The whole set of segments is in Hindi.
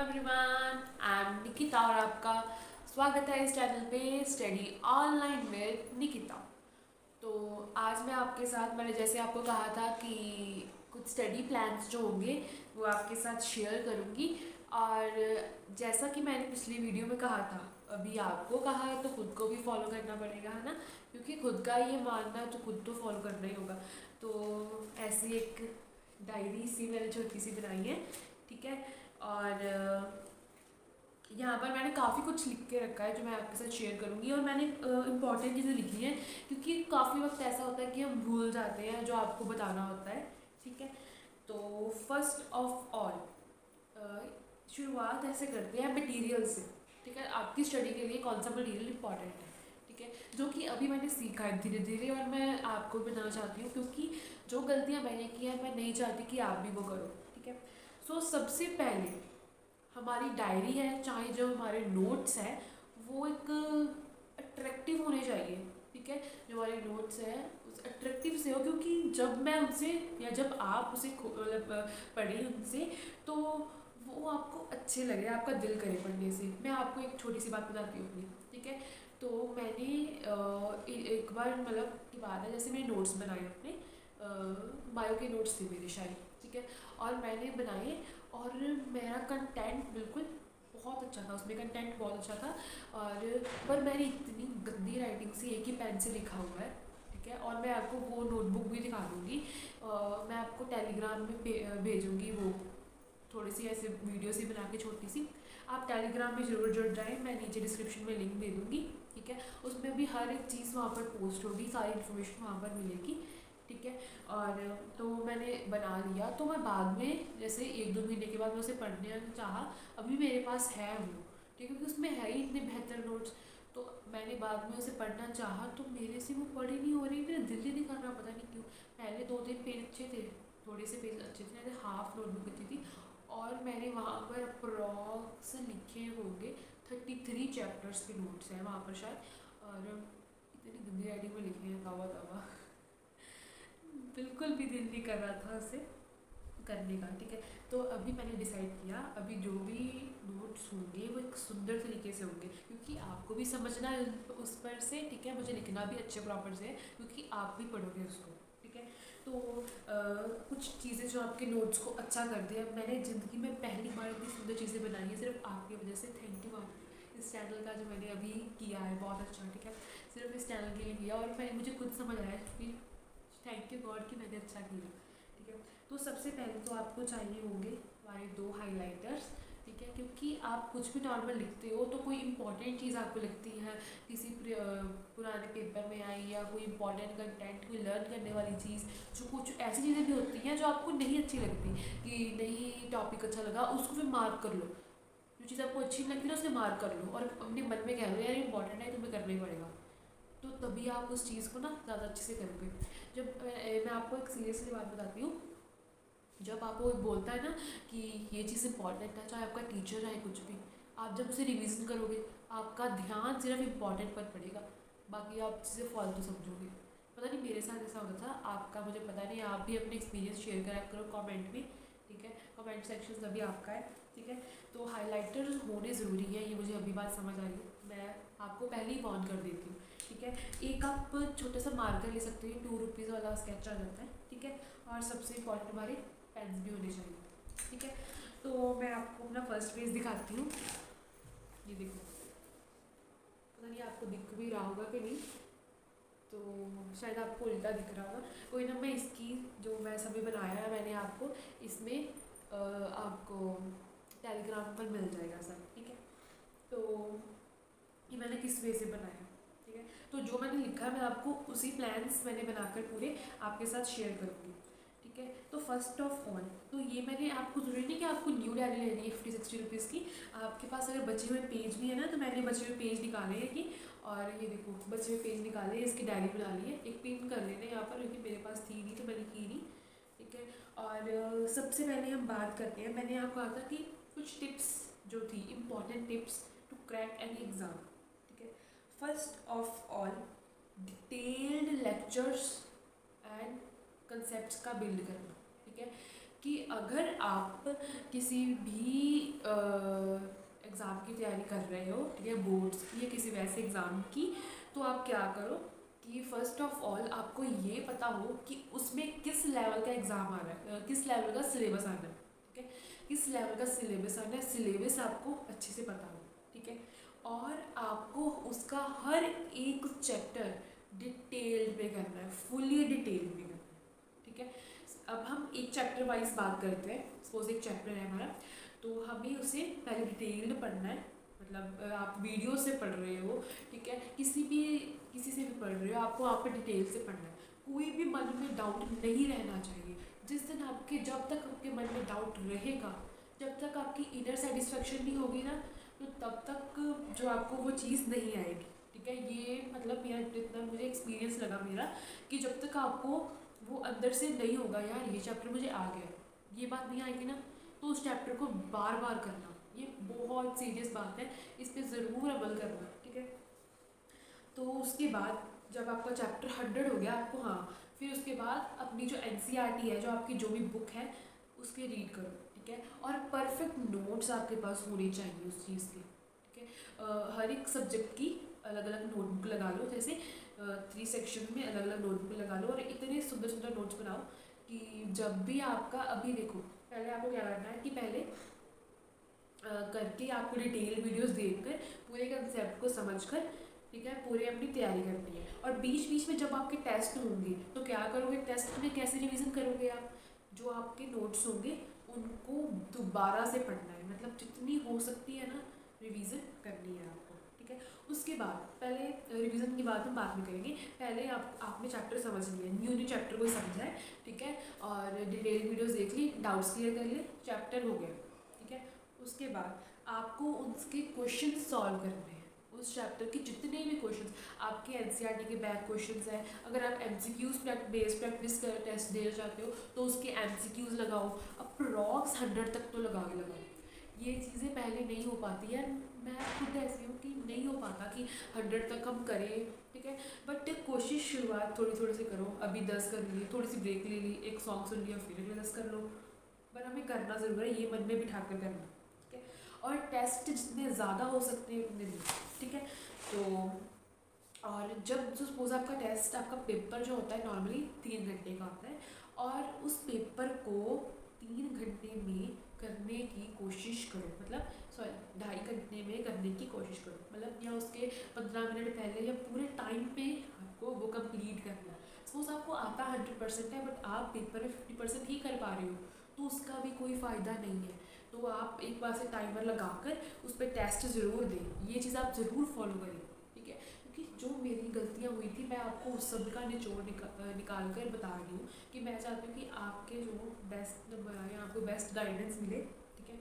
एवरीवन, आई एम निकिता और आपका स्वागत है इस चैनल पे स्टडी ऑनलाइन विद निकिता। तो आज मैं आपके साथ मैंने जैसे आपको कहा था कि कुछ स्टडी प्लान्स जो होंगे वो आपके साथ शेयर करूँगी। और जैसा कि मैंने पिछली वीडियो में कहा था, अभी आपको कहा है तो खुद को भी फॉलो करना पड़ेगा, है ना। क्योंकि खुद का ये मानना है तो खुद तो फॉलो करना ही होगा। तो ऐसी एक डायरी सी मैंने छोटी सी बनाई है, ठीक है। और यहाँ पर मैंने काफ़ी कुछ लिख के रखा है जो मैं आपके साथ शेयर करूँगी। और मैंने इम्पॉर्टेंट चीज़ें लिखी हैं क्योंकि काफ़ी वक्त ऐसा होता है कि हम भूल जाते हैं जो आपको बताना होता है, ठीक है। तो फर्स्ट ऑफ ऑल शुरुआत ऐसे करते हैं मटेरियल से, ठीक है। आपकी स्टडी के लिए कौन सा मटेरियल इंपॉर्टेंट है, ठीक है, जो कि अभी मैंने सीखा है धीरे धीरे और मैं आपको बताना चाहती हूँ क्योंकि जो गलतियाँ मैंने की हैं मैं नहीं चाहती कि आप भी वो करो, ठीक है। सो सबसे पहले हमारी डायरी है, चाहे जो हमारे नोट्स हैं, वो एक अट्रैक्टिव होने चाहिए, ठीक है। जो हमारे नोट्स हैं उस अट्रैक्टिव से हो, क्योंकि जब मैं उनसे या जब आप उसे मतलब पढ़ें उनसे, तो वो आपको अच्छे लगे, आपका दिल करे पढ़ने से। मैं आपको एक छोटी सी बात बताती हूँ अपनी, ठीक है। तो मैंने एक बार मतलब की बात है, जैसे मैंने नोट्स बनाए अपने बायो के नोट्स थे मेरे शायद, ठीक है। और मैंने बनाए और मेरा कंटेंट बिल्कुल बहुत अच्छा था, उसमें कंटेंट बहुत अच्छा था। और पर मैंने इतनी गंदी राइटिंग से एक ही पेन से लिखा हुआ है, ठीक है। और मैं आपको वो नोटबुक भी दिखा दूँगी, मैं आपको टेलीग्राम में भेजूँगी वो थोड़ी सी ऐसे वीडियो सी बना के छोटी सी। आप टेलीग्राम में ज़रूर जुड़ जाएँ, मैं नीचे डिस्क्रिप्शन में लिंक दे दूँगी, ठीक है। उसमें भी हर एक चीज़ वहाँ पर पोस्ट होगी, सारी इन्फॉर्मेशन वहाँ पर मिलेगी, ठीक है। और तो मैंने बना लिया, तो मैं बाद में जैसे एक दो महीने के बाद मैं उसे पढ़ने चाहा, अभी मेरे पास है वो, ठीक है, क्योंकि उसमें है ही इतने बेहतर नोट्स। तो मैंने बाद में उसे पढ़ना चाहा तो मेरे से वो पढ़ी नहीं हो रही, मेरा दिल ही नहीं कर रहा, पता नहीं क्यों। पहले दो तीन पेज अच्छे थे, थोड़े से पेज अच्छे थे, ऐसे हाफ नोटबुक अच्छी थी। और मैंने वहाँ पर अप्रॉक्स लिखे होंगे 33 चैप्टर्स के नोट्स हैं वहाँ पर शायद। और इतनी गंदी राइटिंग में लिखे हैं, तवा तवा बिल्कुल भी दिल नहीं कर रहा था उसे करने का, ठीक है। तो अभी मैंने डिसाइड किया, अभी जो भी नोट्स होंगे वो एक सुंदर तरीके से होंगे, क्योंकि आपको भी समझना है उस पर से, ठीक है। मुझे लिखना भी अच्छे प्रॉपर से है क्योंकि आप भी पढ़ोगे उसको, ठीक है। तो कुछ चीज़ें जो आपके नोट्स को अच्छा कर दिया, मैंने ज़िंदगी में पहली बार इतनी सुंदर चीज़ें बनाई हैं सिर्फ आपकी वजह से। थैंक यू आप, इस चैनल का जो मैंने अभी किया है बहुत अच्छा, ठीक है। सिर्फ इस चैनल के लिए किया और फिर मुझे खुद समझ आया कि थैंक यू गॉड कि मैंने अच्छा किया, ठीक है। तो सबसे पहले तो आपको चाहिए होंगे हमारे दो हाइलाइटर्स, ठीक है। क्योंकि आप कुछ भी नॉर्मल लिखते हो तो कोई इंपॉर्टेंट चीज़ आपको लिखती है, किसी पुराने पेपर में आई या कोई इंपॉर्टेंट कंटेंट, कोई लर्न करने वाली चीज़, जो कुछ ऐसी चीज़ें भी होती हैं जो आपको नहीं अच्छी लगती, कि नहीं टॉपिक अच्छा लगा उसको फिर मार्क कर लो। जो चीज़ आपको अच्छी नहीं लगती ना उसे मार्क कर लो और अपने मन में कह लो यार इंपॉर्टेंट है, तुम्हें करना ही पड़ेगा। तो तभी आप उस चीज़ को ना ज़्यादा अच्छे से करोगे। जब मैं आपको एक सीरियसली बात बताती हूँ, जब आपको बोलता है ना कि ये चीज़ इंपॉर्टेंट है, चाहे आपका टीचर चाहे कुछ भी, आप जब उसे रिवीजन करोगे आपका ध्यान सिर्फ इम्पॉर्टेंट पर पड़ेगा, बाकी आप चीज़ें फालतू समझोगे। पता नहीं मेरे साथ ऐसा होता था, आपका मुझे पता नहीं, आप भी अपने एक्सपीरियंस शेयर करा करो कमेंट में, ठीक है। कमेंट सेक्शन अभी आपका है, ठीक है। तो हाइलाइटर होने ज़रूरी है, ये मुझे अभी बात समझ आ रही है, मैं आपको पहले ही वॉर्न कर देती हूँ, ठीक है। एक आप छोटा सा मार्कर ले सकते हैं, 2 रुपीज़ वाला स्केच आ जाता है, ठीक है। और सबसे इम्पॉर्टेंट हमारे पेन्स भी होने चाहिए, ठीक है। तो मैं आपको अपना फर्स्ट पेज दिखाती हूँ, ये देखो, पता नहीं आपको दिख भी रहा होगा कि नहीं, तो शायद आपको उल्टा दिख रहा होगा, कोई ना। मैं इसकी जो मैं सभी बनाया है मैंने आपको इसमें आपको टेलीग्राम पर मिल जाएगा सब, ठीक है। तो ये मैंने किस वे से बनाया, ठीक है। तो जो मैंने लिखा है मैं आपको उसी प्लान्स मैंने बनाकर पूरे आपके साथ शेयर करूँगी, ठीक है। तो फर्स्ट ऑफ ऑल, तो ये मैंने आपको ज़रूरी नहीं कि आपको न्यू डायरी लेनी है 50-60 रुपीज़ की, आपके पास अगर बचे हुए पेज भी है ना, तो मैंने बचे हुए पेज निकाले हैं कि, और ये देखो बचे हुए पेज निकाले, इसकी डायरी बना ली है, एक पिन कर लेना यहाँ पर, क्योंकि मेरे पास थी नहीं तो मैंने की नहीं, ठीक है। और सबसे पहले हम बात करते हैं, मैंने आपको कहा था कि कुछ टिप्स जो थी important tips to crack any exam, ठीक है। First of all, detailed lectures and concepts का बिल्ड करना, ठीक है। कि अगर आप किसी भी की तैयारी कर रहे हो, ठीक है, बोर्ड्स की या किसी वैसे एग्ज़ाम की, तो आप क्या करो कि फ़र्स्ट ऑफ ऑल आपको ये पता हो कि उसमें किस लेवल का एग्ज़ाम आ रहा है, किस लेवल का सिलेबस आना है, ठीक है, किस लेवल का सिलेबस आना है, सिलेबस आपको अच्छे से पता हो, ठीक है। और आपको उसका हर एक चैप्टर डिटेल में करना है, फुली डिटेल में करना है, ठीक है। अब हम एक चैप्टर वाइज बात करते हैं। सपोज एक चैप्टर है हमारा, तो हमें उसे पहले डिटेल्ड पढ़ना है, मतलब आप वीडियो से पढ़ रहे हो, ठीक है, किसी से भी पढ़ रहे हो, आपको वहाँ पे डिटेल से पढ़ना है। कोई भी मन में डाउट नहीं रहना चाहिए। जिस दिन जब तक आपके मन में डाउट रहेगा, जब तक आपकी इनर सेटिस्फेक्शन नहीं होगी ना, तो तब तक जो आपको वो चीज़ नहीं आएगी, ठीक है। ये मतलब मेरा जितना मुझे एक्सपीरियंस लगा मेरा, कि जब तक आपको वो अंदर से नहीं होगा, यार ये चैप्टर मुझे आ गया, ये बात नहीं आएगी ना, तो उस चैप्टर को बार बार करना, ये बहुत सीरियस बात है, इस पर ज़रूर अमल करना, ठीक है। तो उसके बाद जब आपका चैप्टर 100 हो गया आपको, हाँ, फिर उसके बाद अपनी जो NCERT है, जो आपकी जो भी बुक है, उसके रीड करो, ठीक है। और परफेक्ट नोट्स आपके पास होने चाहिए उस चीज़ के, ठीक है। हर एक सब्जेक्ट की अलग अलग नोटबुक लगा लो, जैसे 3 सेक्शन में अलग अलग नोटबुक लगा लो, और इतने सुंदर सुंदर नोट्स बनाओ कि जब भी आपका, अभी देखो पहले आपको क्या करना है कि पहले करके आपको डिटेल वीडियोस देखकर पूरे कंसेप्ट को समझकर, ठीक है, पूरे अपनी तैयारी करनी है। और बीच बीच में जब आपके टेस्ट होंगे तो क्या करोगे, टेस्ट में कैसे रिवीजन करोगे आप, जो आपके नोट्स होंगे उनको दोबारा से पढ़ना है, मतलब जितनी हो सकती है ना रिवीजन करनी है आपको, ठीक है। उसके बाद पहले रिवीजन की बात हम बाद में करेंगे, पहले आपने चैप्टर समझ लिया, न्यू चैप्टर को समझा है, ठीक है, और डिटेल वीडियोस देख ली, डाउट्स क्लियर कर लिए, चैप्टर हो गया, ठीक है। उसके बाद आपको उसके क्वेश्चन सॉल्व करने हैं, उस चैप्टर के जितने भी क्वेश्चंस आपके NCERT के बैक क्वेश्चंस हैं, अगर आप MCQs बेस्ड प्रैक्टिस कर टेस्ट देना चाहते हो तो उसके MCQs लगाओ, अप्रॉक्स 100 तक तो लगाओ। ये चीज़ें पहले नहीं हो पाती यार, मैं खुद ऐसी हूँ कि नहीं हो पाता कि 100 तक हम करें, ठीक है। बट कोशिश शुरुआत थोड़ी थोड़ी से करो, अभी 10 कर ली, थोड़ी सी ब्रेक ले ली, एक सॉन्ग सुन लिया, फिर अगले 10 कर लो, पर हमें करना ज़रूर है, ये मन में बिठा कर करना, ठीक है। और टेस्ट जितने ज़्यादा हो सकते हैं उतने भी, ठीक है। तो और जब सपोज आपका टेस्ट, आपका पेपर जो होता है नॉर्मली 3 घंटे का होता है, और उस पेपर को 3 घंटे में करने की कोशिश करो, मतलब सॉरी 2.5 घंटे में करने की कोशिश करो, मतलब या उसके 15 मिनट पहले या पूरे टाइम पे आपको वो कंप्लीट करना है। सपोज आपको आता 100% है, बट आप पेपर में 50% ही कर पा रहे हो, तो उसका भी कोई फ़ायदा नहीं है। तो आप एक बार से टाइमर लगाकर उस पर टेस्ट ज़रूर दें, ये चीज़ आप ज़रूर फॉलो करें, ठीक है। क्योंकि जो मेरी गलतियाँ हुई थी, मैं आपको उस सब का निचोड़ निकाल कर बता रही हूँ, कि मैं चाहती हूँ कि आपके जो बेस्ट नंबर आए, आपको बेस्ट गाइडेंस मिले, ठीक है,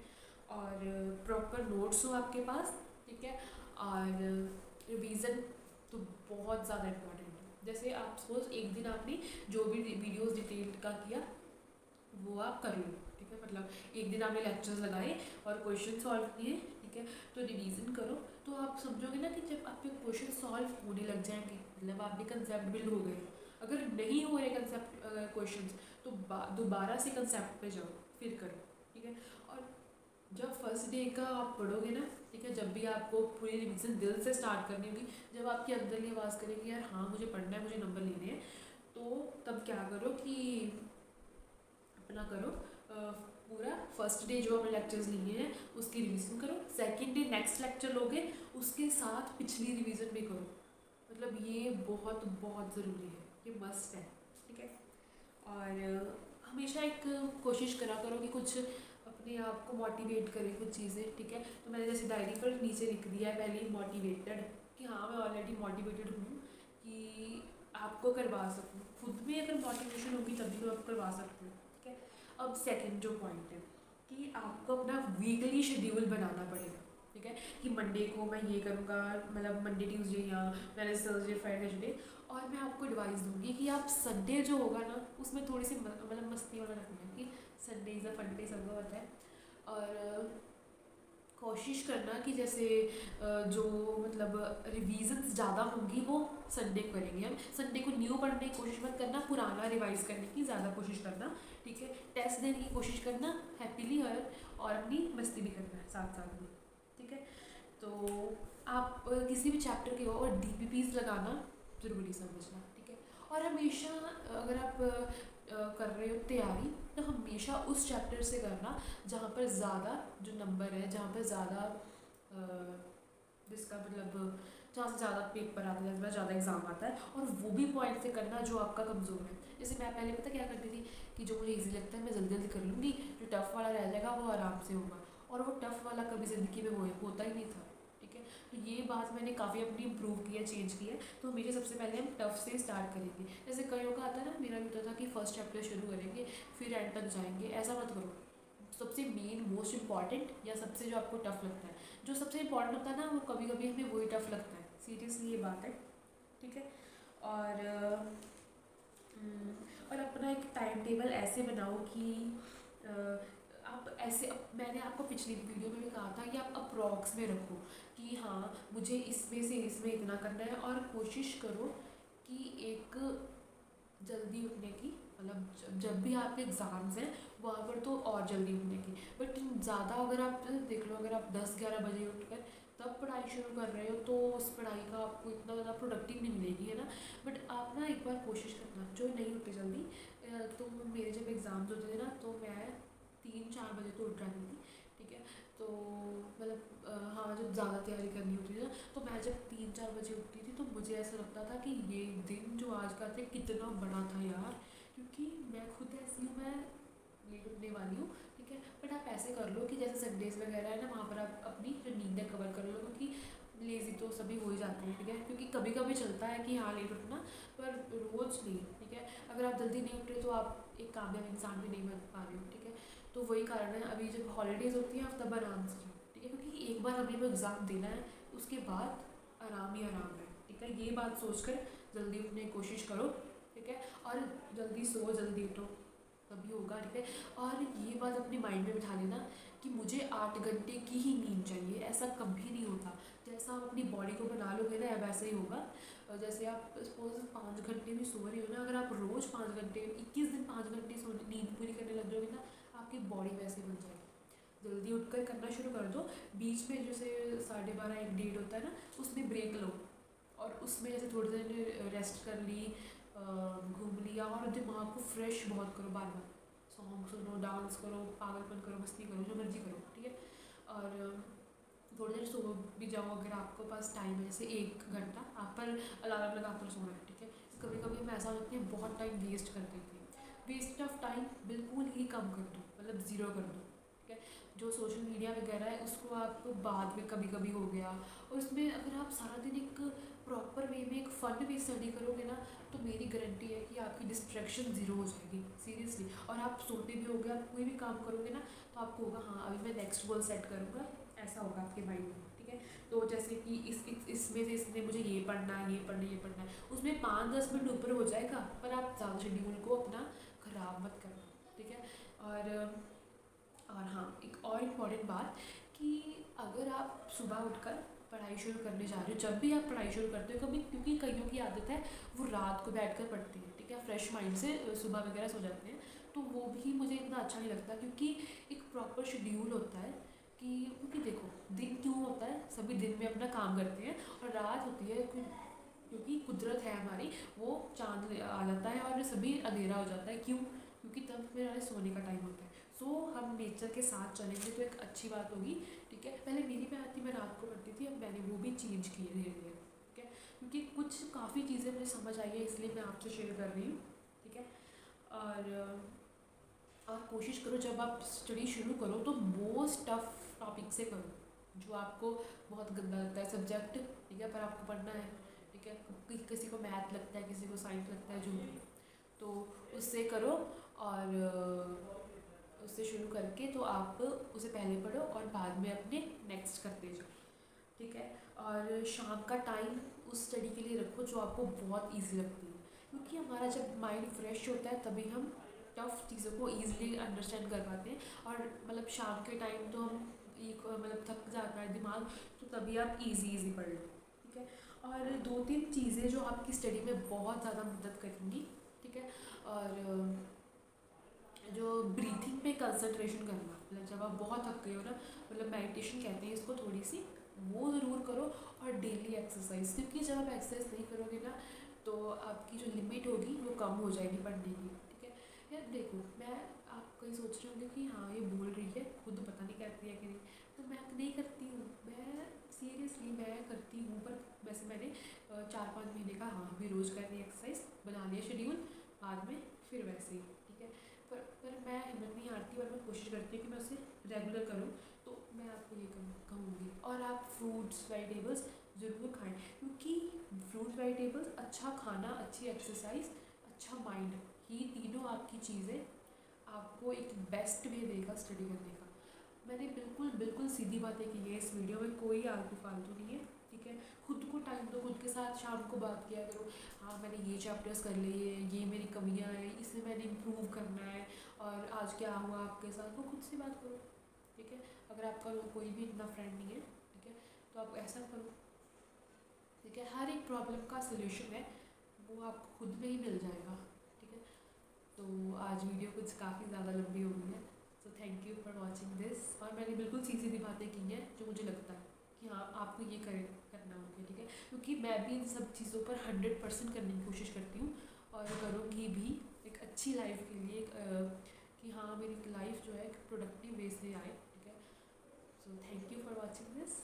और प्रॉपर नोट्स हो आपके पास, ठीक है। और रिवीजन तो बहुत ज़्यादा इम्पोर्टेंट है। जैसे आप सपोज एक दिन आपने जो भी वीडियोस डिटेल का किया वो आप कर लो, ठीक है, मतलब एक दिन आपने लेक्चर्स लगाए और क्वेश्चन सॉल्व किए, ठीक है, तो रिवीजन करो, तो आप समझोगे ना कि जब आपके क्वेश्चन सॉल्व होने लग जाएंगे, मतलब आपके कंसेप्ट बिल्ड हो गए। अगर नहीं हो रहे कंसेप्ट क्वेश्चंस, तो दोबारा से कंसेप्ट पे जाओ, फिर करो, ठीक है। और जब फर्स्ट डे का आप पढ़ोगे ना, ठीक है, जब भी आपको पूरी रिवीजन दिल से स्टार्ट करनी होगी, जब आपकी अंदर की आवाज़ करेगी यार हाँ मुझे पढ़ना है, मुझे नंबर लेने हैं, तो तब क्या करो कि अपना करो पूरा फर्स्ट डे जो हमने लेक्चर्स लिए हैं उसकी रिवीजन करो, सेकंड डे नेक्स्ट लेक्चर लोगे उसके साथ पिछली रिवीजन भी करो, मतलब ये बहुत बहुत ज़रूरी है, ये मस्ट है, ठीक है। और हमेशा एक कोशिश करा करो कि कुछ अपने आप को मोटिवेट करें कुछ चीज़ें, ठीक है। तो मैंने जैसे डायरी पर नीचे लिख दिया है पहले ही मोटिवेटेड, कि हाँ मैं ऑलरेडी मोटिवेटेड हूँ कि आपको करवा सकूँ, खुद में अगर मोटिवेशन होगी तभी तो आप करवा सकते हो, ठीक है। अब सेकंड जो पॉइंट है कि आपको अपना वीकली शेड्यूल बनाना पड़ेगा, ठीक है, कि मंडे को मैं ये करूँगा, मतलब मंडे ट्यूसडे या वेडनेसडे थर्सडे फ्राइडे सैटरडे। और मैं आपको एडवाइस दूंगी कि आप संडे जो होगा ना उसमें थोड़ी सी मतलब मस्ती वाला रखना, कि Sunday is a fun day, सबको पता है। और कोशिश करना कि जैसे जो मतलब रिवीजन्स ज़्यादा होंगी वो संडे को करेंगे, हम संडे को न्यू पढ़ने की कोशिश मत करना, पुराना रिवाइज करने की ज़्यादा कोशिश करना, ठीक है। टेस्ट देने की कोशिश करना हैप्पीली, और अपनी मस्ती भी करना है साथ साथ में, ठीक है। तो आप किसी भी चैप्टर के हो और डीपीपीज लगाना ज़रूरी समझना, ठीक है। और हमेशा अगर आप कर रहे हो तैयारी, तो हमेशा उस चैप्टर से करना जहाँ पर ज़्यादा जो नंबर है, जहाँ पर ज़्यादा जिसका मतलब जहाँ से ज़्यादा पेपर आता है, जहाँ ज़्यादा एग्जाम आता है, और वो भी पॉइंट से करना जो आपका कमज़ोर है। जैसे मैं पहले पता क्या करती थी कि जो मुझे इजी लगता है मैं जल्दी जल्दी कर लूँगी, जो टफ़ वाला रह जाएगा वो आराम से होगा, और वो टफ़ वाला कभी ज़िंदगी में होता ही नहीं था, ठीक है। तो ये बात मैंने काफ़ी अपनी इम्प्रूव की है, चेंज की है। तो हमेशा सबसे पहले हम टफ़ से स्टार्ट करेंगे। जैसे कईयों का आता है ना, मेरा भी होता था कि फर्स्ट चैप्टर शुरू करेंगे फिर एंड तक जाएंगे, ऐसा मत करो। सबसे मेन मोस्ट इम्पॉर्टेंट या सबसे जो आपको टफ लगता है, जो सबसे इम्पॉर्टेंट होता है ना, वो कभी कभी हमें वही टफ लगता है, सीरियसली ये बात है, ठीक है। और और अपना एक टाइम टेबल ऐसे बनाओ कि आप ऐसे मैंने आपको पिछली वीडियो में भी कहा था कि आप अप्रॉक्स में रखो कि हाँ मुझे इसमें से इसमें इतना करना है, और कोशिश करो कि एक जल्दी उठने की, मतलब जब भी आपके एग्ज़ाम्स हैं वहाँ पर तो और जल्दी उठने की। बट ज़्यादा अगर आप देख लो, अगर आप 10-11 बजे उठकर तब पढ़ाई शुरू कर रहे हो तो उस पढ़ाई का आपको इतना ज़्यादा प्रोडक्टिव नहीं मिलेगी, है ना। बट आप ना एक बार कोशिश करना, जो नहीं उठते जल्दी, तो मेरे जब एग्ज़ाम्स होते थे ना तो मैं 3-4 बजे तो उठ जाती थी, ठीक है। तो मतलब हाँ, जब ज़्यादा तैयारी करनी होती थी ना, तो मैं जब 3-4 बजे उठती थी तो मुझे ऐसा लगता था कि ये दिन जो आज का था कितना बड़ा था यार, क्योंकि मैं खुद ऐसी हूँ, मैं लेट उठने वाली हूँ, ठीक है। बट आप ऐसे कर लो कि जैसे संडेज वगैरह है ना, वहाँ पर आप अपनी जो नींद है कवर कर लो, क्योंकि लेज़ी तो सभी हो ही जाते हैं, ठीक है। क्योंकि कभी कभी चलता है कि हाँ लेट उठना, पर रोज़ नहीं, ठीक है। अगर आप जल्दी नहीं उठ रहे तो आप एक कामयाब इंसान भी नहीं बन पा रहे हो, ठीक है। तो वही कारण है, अभी जब हॉलीडेज़ होती हैं आप तब आराम से जाओ, ठीक है, क्योंकि एक बार हमें वो एग्ज़ाम देना है, उसके बाद आराम ही आराम है, ठीक है। ये बात सोचकर जल्दी उठने की कोशिश करो, ठीक है। और जल्दी सो जल्दी उठो, तभी होगा, ठीक है। और ये बात अपने माइंड में बिठा लेना कि मुझे 8 घंटे की ही नींद चाहिए, ऐसा कभी नहीं होता। जैसा आप अपनी बॉडी को बना लोगे ना वैसे ही होगा। और जैसे आप सपोज 5 घंटे भी सो रही हो ना, अगर आप रोज़ 5 घंटे 21 दिन 5 घंटे सो नींद पूरी करने लग जाओगे ना, आपकी बॉडी वैसे बन जाएगी। जल्दी उठकर करना शुरू कर दो। बीच में जैसे 12:30 1 डेढ़ होता है ना, उसमें ब्रेक लो, और उसमें जैसे थोड़ी देर रेस्ट कर ली, घूम लिया, और दिमाग को फ्रेश बहुत करो, बार बार सॉन्ग सुनो, डांस करो, पागलपन करो, मस्ती करो, जो मर्जी करो, ठीक है। और थोड़ी देर सो भी जाओ अगर आपके पास टाइम है, जैसे 1 घंटा आप पर अलार्म लगा कर सोना है, ठीक है। कभी कभी हम ऐसा होता है बहुत टाइम वेस्ट कर देते हैं, वेस्ट ऑफ टाइम बिल्कुल ही कम कर दो, मतलब ज़ीरो कर दो, ठीक है। जो सोशल मीडिया वगैरह है उसको आप बाद में कभी कभी हो गया, और उसमें अगर आप सारा दिन एक प्रॉपर वे में एक फन वे स्टडी करोगे ना, तो मेरी गारंटी है कि आपकी डिस्ट्रैक्शन ज़ीरो हो जाएगी, सीरियसली। और आप सोते भी होगे, आप कोई भी काम करोगे ना, तो आपको होगा हाँ अभी मैं नेक्स्ट गोल सेट करूँगा, ऐसा होगा आपके माइंड में, ठीक है। तो जैसे कि इसमें से इसने मुझे ये पढ़ना है, ये पढ़ना है, ये पढ़ना है, उसमें 5-10 मिनट ऊपर हो जाएगा, पर आप ज़्यादा शेड्यूल को अपना ख़राब मत करना, ठीक है। और हाँ, एक और इम्पॉर्टेंट बात कि अगर आप सुबह उठकर पढ़ाई शुरू करने जा रहे हो, जब भी आप पढ़ाई शुरू करते हो कभी, क्योंकि कईयों की आदत है वो रात को बैठकर पढ़ते हैं, ठीक है, फ्रेश माइंड से सुबह वगैरह सो जाते हैं, तो वो भी मुझे इतना अच्छा नहीं लगता, क्योंकि एक प्रॉपर शेड्यूल होता है कि, क्योंकि देखो दिन क्यों होता है, सभी दिन में अपना काम करते हैं, और रात होती है क्योंकि कुदरत है हमारी, वो चांद आ जाता है और सभी अंधेरा हो जाता है, क्यों, क्योंकि तब मेरा सोने का टाइम होता है। सो हम नेचर के साथ चलेंगे तो एक अच्छी बात होगी, ठीक है। पहले मेरी बात थी मैं रात को पढ़ती थी, अब मैंने वो भी चेंज की है धीरे धीरे, ठीक है, क्योंकि कुछ काफ़ी चीज़ें मुझे समझ आई है, इसलिए मैं आपसे शेयर कर रही हूँ, ठीक है। और आप कोशिश करो जब आप स्टडी शुरू करो तो मोस्ट टफ टॉपिक से करो, जो आपको बहुत गंदा लगता है सब्जेक्ट, ठीक है, पर आपको पढ़ना है, ठीक है। किसी को मैथ लगता है, किसी को साइंस लगता है, जो भी, तो उससे करो। और उससे शुरू करके तो आप उसे पहले पढ़ो और बाद में अपने नेक्स्ट करते जाओ, ठीक है। और शाम का टाइम उस स्टडी के लिए रखो जो आपको बहुत इजी लगती है, क्योंकि हमारा जब माइंड फ्रेश होता है तभी हम टफ चीज़ों को ईजिली अंडरस्टैंड कर पाते हैं। और मतलब शाम के टाइम तो हम एक मतलब थक जाता है दिमाग, तो तभी आप इजी पढ़ लो, ठीक है। और 2-3 चीज़ें जो आपकी स्टडी में बहुत ज़्यादा मदद करेंगी, ठीक है। और जो ब्रीथिंग पे कंसंट्रेशन करना, मतलब जब आप बहुत थक गए हो ना, मतलब मेडिटेशन कहते हैं इसको, थोड़ी सी वो ज़रूर करो। और डेली एक्सरसाइज, क्योंकि जब आप एक्सरसाइज नहीं करोगे ना तो आपकी जो लिमिट होगी वो कम हो जाएगी पढ़ने की, ठीक है। यार देखो, मैं आप कहीं सोच रहे होंगे कि हाँ ये बोल रही है, खुद पता नहीं करती है कि नहीं, तो मैं नहीं करती हूँ, मैं सीरियसली मैं करती हूँ। पर वैसे मैंने 4-5 महीने का हाँ अभी रोज़ करनी एक्सरसाइज बना लिया शेड्यूल, बाद में फिर वैसे ही, ठीक है। पर मैं हिम्मत नहीं हारती और मैं कोशिश करती हूँ कि मैं उसे रेगुलर करूँ। तो मैं आपको ये कहूँगी। और आप फ्रूट्स वेजिटेबल्स ज़रूर खाएं, क्योंकि फ्रूट्स वेजिटेबल्स, अच्छा खाना, अच्छी एक्सरसाइज, अच्छा माइंड, ये तीनों आपकी चीज़ें आपको एक बेस्ट वे देगा स्टडी करने का। मैंने बिल्कुल बिल्कुल सीधी बातें की है इस वीडियो में, कोई आलतू फालतू नहीं है, ठीक है। खुद को टाइम दो, खुद के साथ शाम को बात किया करो, हाँ मैंने ये चैप्टर्स कर लिए हैं, ये मेरी कमियां हैं, इसे मैंने इम्प्रूव करना है, और आज क्या हुआ आपके साथ, तो खुद से बात करो, ठीक है। अगर आपका कोई भी इतना फ्रेंड नहीं है, ठीक है, तो आप ऐसा करो, ठीक है। हर एक प्रॉब्लम का सोल्यूशन है, वो आपको खुद में ही मिल जाएगा, ठीक है। तो आज वीडियो कुछ काफ़ी ज़्यादा लंबी हो गई है, so thank you for watching this. और मैंने बिल्कुल सीधी सीधी बातें की हैं जो मुझे लगता है कि हाँ आपको ये करना होगा, ठीक है। क्योंकि मैं भी इन सब चीज़ों पर 100% करने की कोशिश करती हूँ, और करूँगी भी, एक अच्छी लाइफ के लिए, कि हाँ मेरी लाइफ जो है एक प्रोडक्टिव वे से आए, ठीक है। So thank you for watching this.